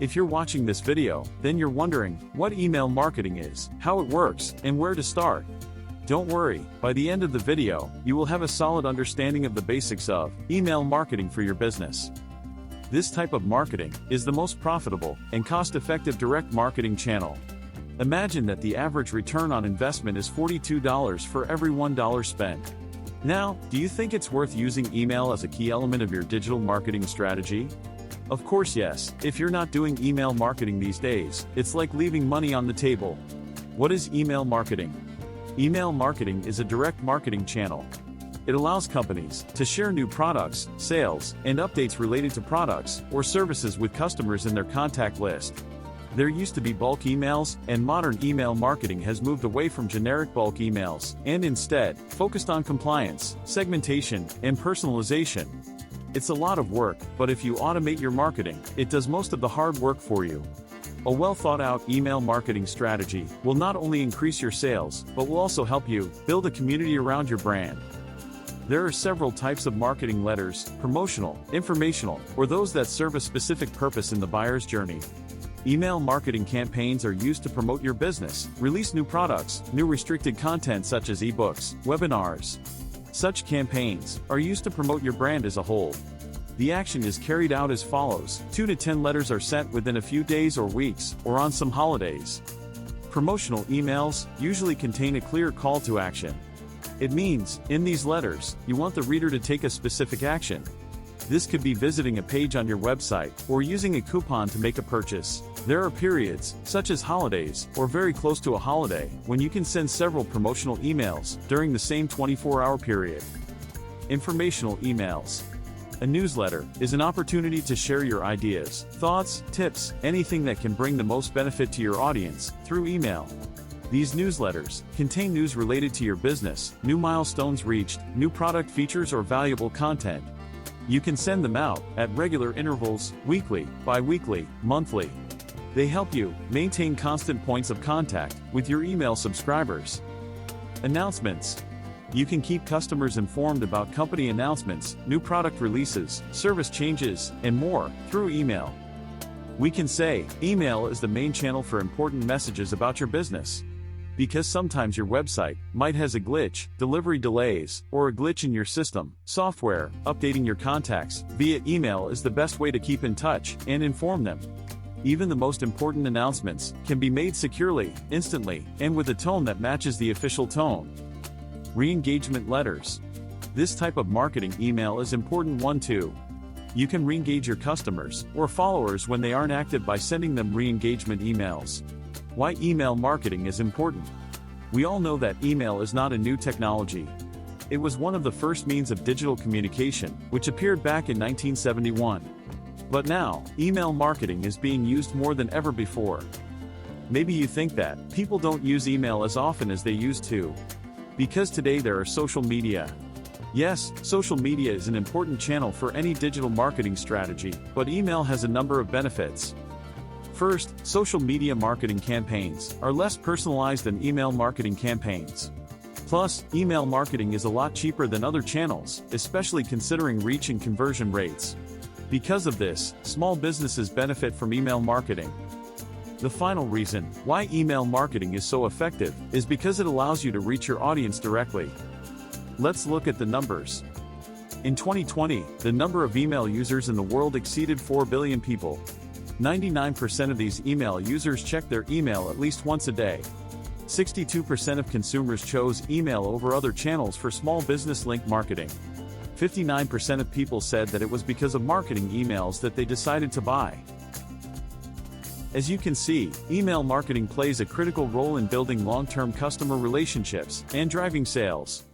If you're watching this video, then you're wondering what email marketing is, how it works, and where to start. Don't worry, by the end of the video, you will have a solid understanding of the basics of email marketing for your business. This type of marketing is the most profitable and cost-effective direct marketing channel. Imagine that the average return on investment is $42 for every $1 spent. Now, do you think it's worth using email as a key element of your digital marketing strategy? Of course yes, if you're not doing email marketing these days, it's like leaving money on the table. What is email marketing? Email marketing is a direct marketing channel. It allows companies to share new products, sales, and updates related to products or services with customers in their contact list. There used to be bulk emails, and modern email marketing has moved away from generic bulk emails, and instead, focused on compliance, segmentation, and personalization. It's a lot of work, but if you automate your marketing, it does most of the hard work for you. A well-thought-out email marketing strategy will not only increase your sales, but will also help you build a community around your brand. There are several types of marketing letters: promotional, informational, or those that serve a specific purpose in the buyer's journey. Email marketing campaigns are used to promote your business, release new products, new restricted content such as ebooks, webinars. Such campaigns are used to promote your brand as a whole. The action is carried out as follows: 2 to 10 letters are sent within a few days or weeks, or on some holidays. Promotional emails usually contain a clear call to action. It means, in these letters, you want the reader to take a specific action. This could be visiting a page on your website, or using a coupon to make a purchase. There are periods, such as holidays, or very close to a holiday, when you can send several promotional emails during the same 24-hour period. Informational emails. A newsletter is an opportunity to share your ideas, thoughts, tips, anything that can bring the most benefit to your audience, through email. These newsletters contain news related to your business, new milestones reached, new product features, or valuable content. You can send them out at regular intervals, weekly, bi-weekly, monthly. They help you maintain constant points of contact with your email subscribers. Announcements. You can keep customers informed about company announcements, new product releases, service changes, and more through email. We can say email is the main channel for important messages about your business. Because sometimes your website might has a glitch, delivery delays, or a glitch in your system, software, updating your contacts via email is the best way to keep in touch and inform them. Even the most important announcements can be made securely, instantly, and with a tone that matches the official tone. Re-engagement letters. This type of marketing email is important one too. You can re-engage your customers or followers when they aren't active by sending them re-engagement emails. Why email marketing is important? We all know that email is not a new technology. It was one of the first means of digital communication, which appeared back in 1971. But now, email marketing is being used more than ever before. Maybe you think that people don't use email as often as they used to. Because today there are social media. Yes, social media is an important channel for any digital marketing strategy, but email has a number of benefits. First, social media marketing campaigns are less personalized than email marketing campaigns. Plus, email marketing is a lot cheaper than other channels, especially considering reach and conversion rates. Because of this, small businesses benefit from email marketing. The final reason why email marketing is so effective is because it allows you to reach your audience directly. Let's look at the numbers. In 2020, the number of email users in the world exceeded 4 billion people. 99% of these email users check their email at least once a day. 62% of consumers chose email over other channels for small business link marketing. 59% of people said that it was because of marketing emails that they decided to buy. As you can see, email marketing plays a critical role in building long-term customer relationships and driving sales.